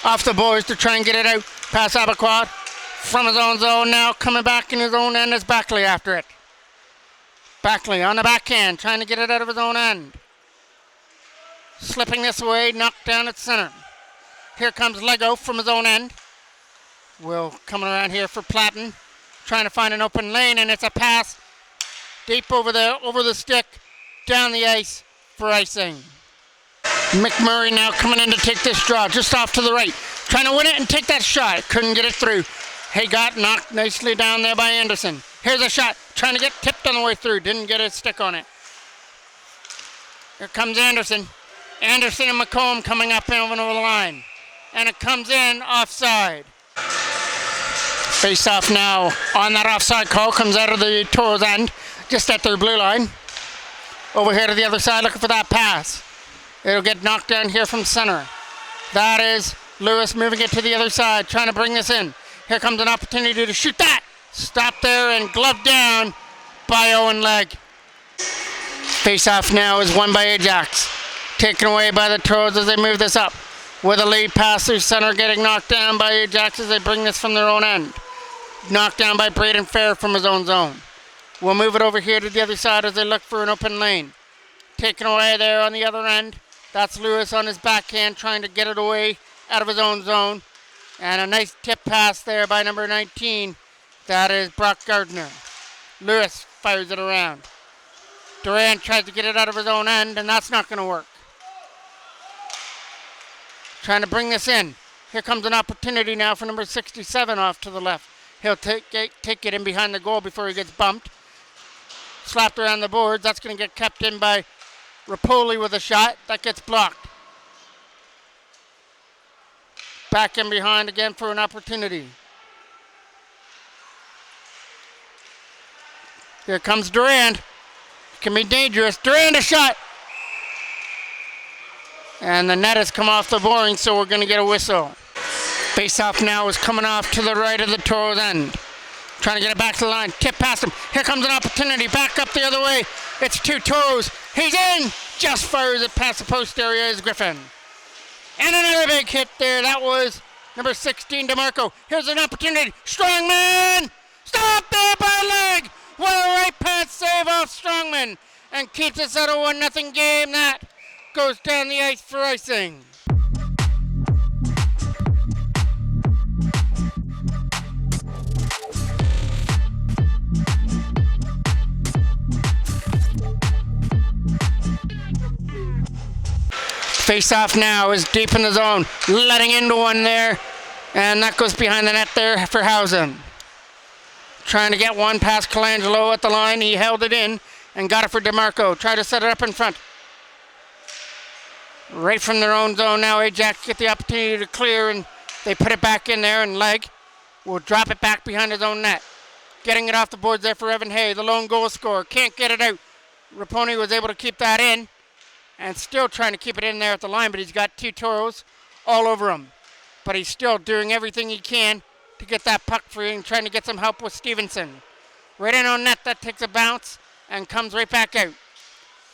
Off the boards to try and get it out. Pass Abaquad from his own zone now. Coming back in his own end is Backley after it. Backley on the backhand, trying to get it out of his own end. Slipping this away, knocked down at center. Here comes Lego from his own end. Will coming around here for Platten. Trying to find an open lane, and it's a pass deep over there, over the stick, down the ice for icing. McMurray now coming in to take this draw, just off to the right. Trying to win it and take that shot. Couldn't get it through. He got knocked nicely down there by Anderson. Here's a shot. Trying to get tipped on the way through. Didn't get a stick on it. Here comes Anderson. Anderson and McComb coming up over the line. And it comes in offside. Face-off now on that offside call. Comes out of the Toros end. Just at their blue line. Over here to the other side looking for that pass. It'll get knocked down here from center. That is Lewis moving it to the other side, trying to bring this in. Here comes an opportunity to shoot that. Stop there and gloved down by Owen Legg. Face-off now is won by Ajax. Taken away by the Toros as they move this up. With a lead pass through center, getting knocked down by Ajax as they bring this from their own end. Knocked down by Braden Fair from his own zone. We'll move it over here to the other side as they look for an open lane. Taken away there on the other end. That's Lewis on his backhand trying to get it away out of his own zone. And a nice tip pass there by number 19. That is Brock Gardner. Lewis fires it around. Durant tries to get it out of his own end, and that's not going to work. Trying to bring this in. Here comes an opportunity now for number 67 off to the left. He'll take it in behind the goal before he gets bumped. slapped around the boards. That's going to get kept in by Rapoli with a shot. That gets blocked. Back in behind again for an opportunity. Here comes Durand. Can be dangerous. Durand a shot. And the net has come off the boring, so we're going to get a whistle. Face-off now is coming off to the right of the Toros end. Trying to get it back to the line. Tip past him. Here comes an opportunity. Back up the other way. It's two Toros. He's in. Just fires it past the post area is Griffin. And another big hit there. That was number 16, DeMarco. Here's an opportunity. Strongman. Stop there by leg. What a right pass save off Strongman. And keeps us at a 1-0 game. That goes down the ice for icing. Face-off now is deep in the zone, letting into one there, and that goes behind the net there for Hausen. Trying to get one past Colangelo at the line. He held it in and got it for DeMarco. Tried to set it up in front. Right from their own zone now, Ajax get the opportunity to clear, and they put it back in there, and Legg will drop it back behind his own net. Getting it off the boards there for Evan Hay, the lone goal scorer. Can't get it out. Raponi was able to keep that in, and still trying to keep it in there at the line, but he's got two Toros all over him. But he's still doing everything he can to get that puck free and trying to get some help with Stevenson. Right in on net, that takes a bounce and comes right back out.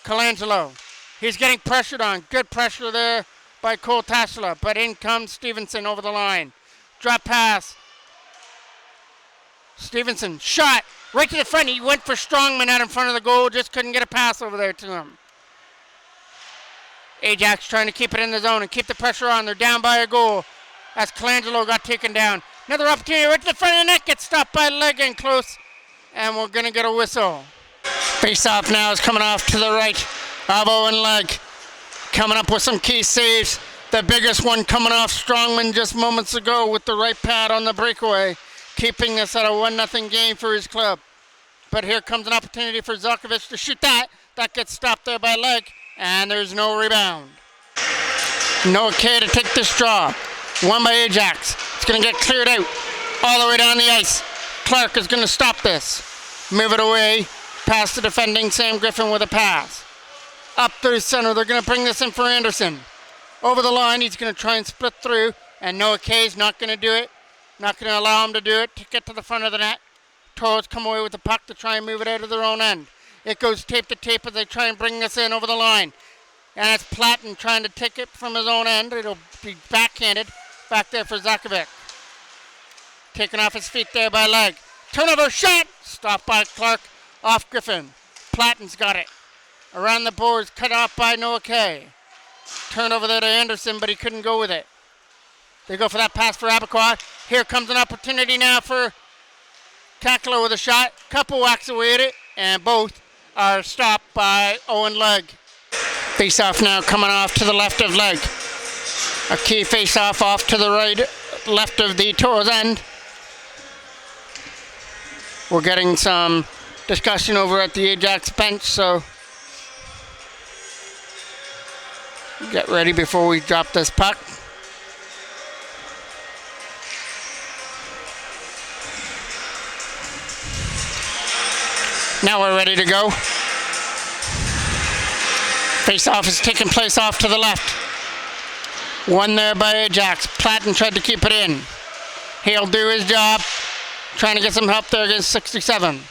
Colangelo, he's getting pressured on. Good pressure there by Cole Tasla, but in comes Stevenson over the line. Drop pass. Stevenson, shot right to the front. He went for Strongman out in front of the goal, just couldn't get a pass over there to him. Ajax trying to keep it in the zone and keep the pressure on. They're down by a goal as Colangelo got taken down. Another opportunity right to the front of the net. Gets stopped by Legg in close. And we're going to get a whistle. Face-off now is coming off to the right of Owen Legg. Coming up with some key saves. The biggest one coming off Strongman just moments ago with the right pad on the breakaway. Keeping this at a 1-0 game for his club. But here comes an opportunity for Zarkovic to shoot that. That gets stopped there by Legg. And there's no rebound. No K to take this draw. Won by Ajax. It's going to get cleared out all the way down the ice. Clark is going to stop this. Move it away past the defending Sam Griffin with a pass. Up through center. They're going to bring this in for Anderson. Over the line. He's going to try and split through. And Noah Kay's not going to do it. Not going to allow him to do it to get to the front of the net. Toros come away with the puck to try and move it out of their own end. It goes tape to tape as they try and bring this in over the line. And it's Platten trying to take it from his own end. It'll be backhanded. Back there for Zakovic. Taken off his feet there by Legg. Turnover shot. Stopped by Clark. Off Griffin. Platten's got it. Around the boards. Cut off by Noah Kay. Turnover there to Anderson, but he couldn't go with it. They go for that pass for Abaquah. Here comes an opportunity now for Kakala with a shot. Couple whacks away at it. And both are stopped by Owen Legg. Face-off now coming off to the left of Legg. A key face-off off to the right, left of the Toros end. We're getting some discussion over at the Ajax bench, so get ready before we drop this puck. Now we're ready to go. Face-off is taking place off to the left. One there by Ajax. Platten tried to keep it in. He'll do his job. Trying to get some help there against 67.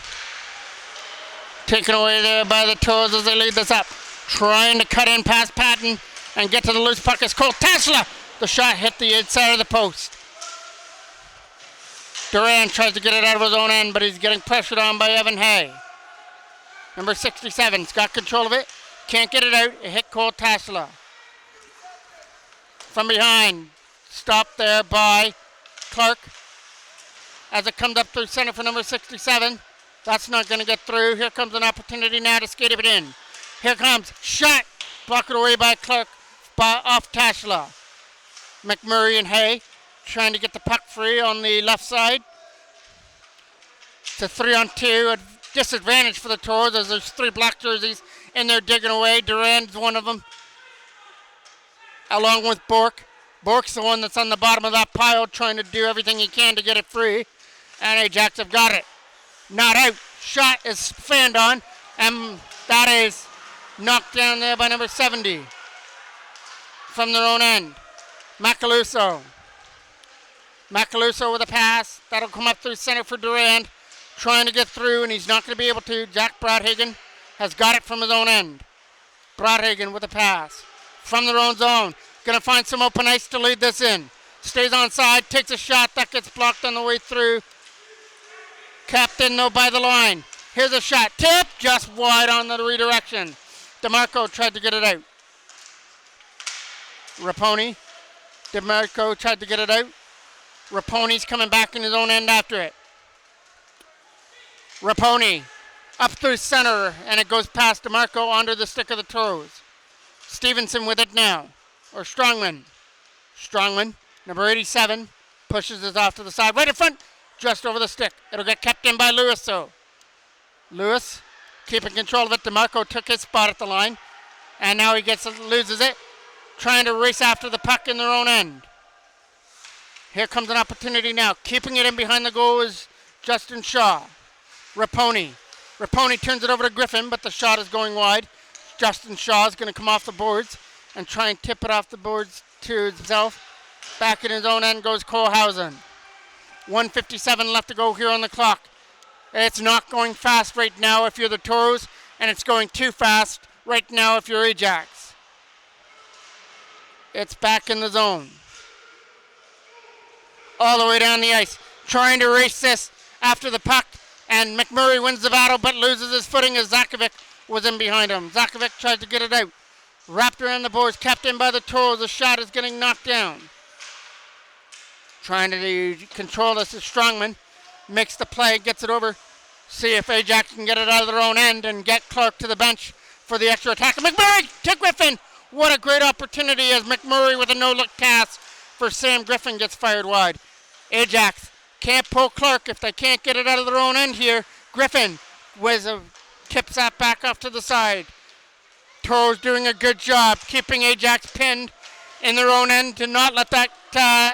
Taken away there by the Toros as they lead this up. Trying to cut in past Platten and get to the loose puck is Cole Tasla. The shot hit the inside of the post. Durand tries to get it out of his own end, but he's getting pressured on by Evan Hay. Number 67's got control of it. Can't get it out. It hit Cole Tasla. From behind. Stopped there by Clark. As it comes up through center for number 67. That's not going to get through. Here comes an opportunity now to skate it in. Here comes. Shot. Blocked away by Clark. Off Tasla. McMurray and Hay trying to get the puck free on the left side. It's a 3-on-2 disadvantage for the Toros as there's 3 black jerseys in there digging away. Durand's one of them, along with Bork. Bork's the one that's on the bottom of that pile trying to do everything he can to get it free. And Ajax have got it. Not out. Shot is fanned on. And that is knocked down there by number 70 from their own end. Macaluso. Macaluso with a pass. That'll come up through center for Durand. Trying to get through, and he's not going to be able to. Jack Brodhagen has got it from his own end. Brodhagen with a pass from their own zone. Going to find some open ice to lead this in. Stays on side, takes a shot. That gets blocked on the way through. Capped in, though, by the line. Here's a shot. Tip, just wide on the redirection. DeMarco tried to get it out. Raponi. DeMarco tried to get it out. Raponi's coming back in his own end after it. Raponi up through center, and it goes past DeMarco onto the stick of the Toros. Stevenson with it now, or Strongman. Strongman, number 87, pushes it off to the side, right in front, just over the stick. It'll get kept in by Lewis, though. Lewis keeping control of it. DeMarco took his spot at the line, and now he loses it, trying to race after the puck in their own end. Here comes an opportunity now. Keeping it in behind the goal is Justin Shaw. Raponi. Raponi turns it over to Griffin, but the shot is going wide. Justin Shaw is going to come off the boards and try and tip it off the boards to himself. Back in his own end goes Kohlhausen. 1:57 left to go here on the clock. It's not going fast right now if you're the Toros, and it's going too fast right now if you're Ajax. It's back in the zone. All the way down the ice. Trying to race this after the puck. And McMurray wins the battle but loses his footing as Zakovic was in behind him. Zakovic tries to get it out. Wrapped around the boards, kept in by the Toros. The shot is getting knocked down. Trying to control this is Strongman. Makes the play, gets it over. See if Ajax can get it out of their own end and get Clark to the bench for the extra attack. McMurray to Griffin. What a great opportunity as McMurray with a no-look pass for Sam Griffin gets fired wide. Ajax can't pull Clark if they can't get it out of their own end here. Griffin tips that back off to the side. Toros doing a good job keeping Ajax pinned in their own end to not let that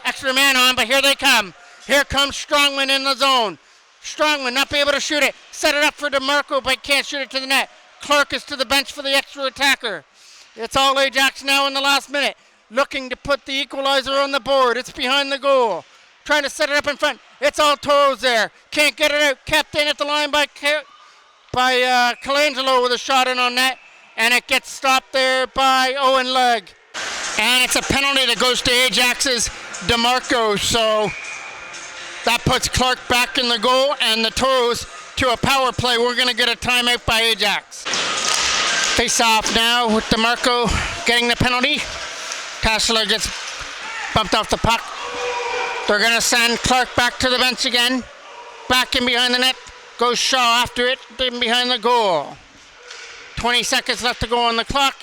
extra man on, but here they come. Here comes Strongman in the zone. Strongman not be able to shoot it. Set it up for DeMarco, but can't shoot it to the net. Clark is to the bench for the extra attacker. It's all Ajax now in the last minute. Looking to put the equalizer on the board. It's behind the goal. Trying to set it up in front. It's all Toros there. Can't get it out. Kept in at the line by Colangelo with a shot in on net. And it gets stopped there by Owen Legg. And it's a penalty that goes to Ajax's DeMarco. So that puts Clark back in the goal and the Toros to a power play. We're going to get a timeout by Ajax. Face off now with DeMarco getting the penalty. Tassler gets bumped off the puck. They're going to send Clark back to the bench again. Back in behind the net. Goes Shaw after it, in behind the goal. 20 seconds left to go on the clock.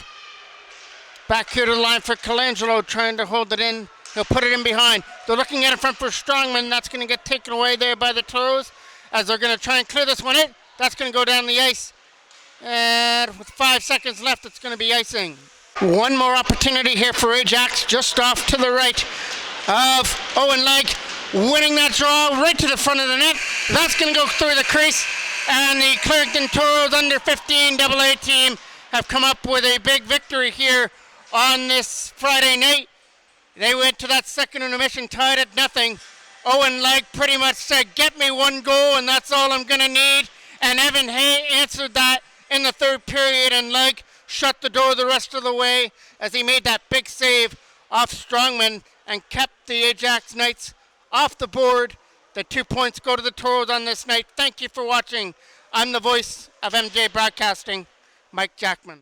Back here to the line for Colangelo, trying to hold it in. He'll put it in behind. They're looking at it front for Strongman. That's going to get taken away there by the Toros as they're going to try and clear this one in. That's going to go down the ice. And with 5 seconds left, it's going to be icing. One more opportunity here for Ajax, just off to the right of Owen Legg, winning that draw right to the front of the net. That's going to go through the crease, and the Clarington Toros under 15 AA team have come up with a big victory here on this Friday night. They went to that second intermission tied at nothing. Owen Legg pretty much said, get me one goal and that's all I'm going to need. And Evan Hay answered that in the third period, and Legg shut the door the rest of the way as he made that big save off Strongman and kept the Ajax Knights off the board. The 2 points go to the Toros on this night. Thank you for watching. I'm the voice of MJ Broadcasting, Mike Jackman.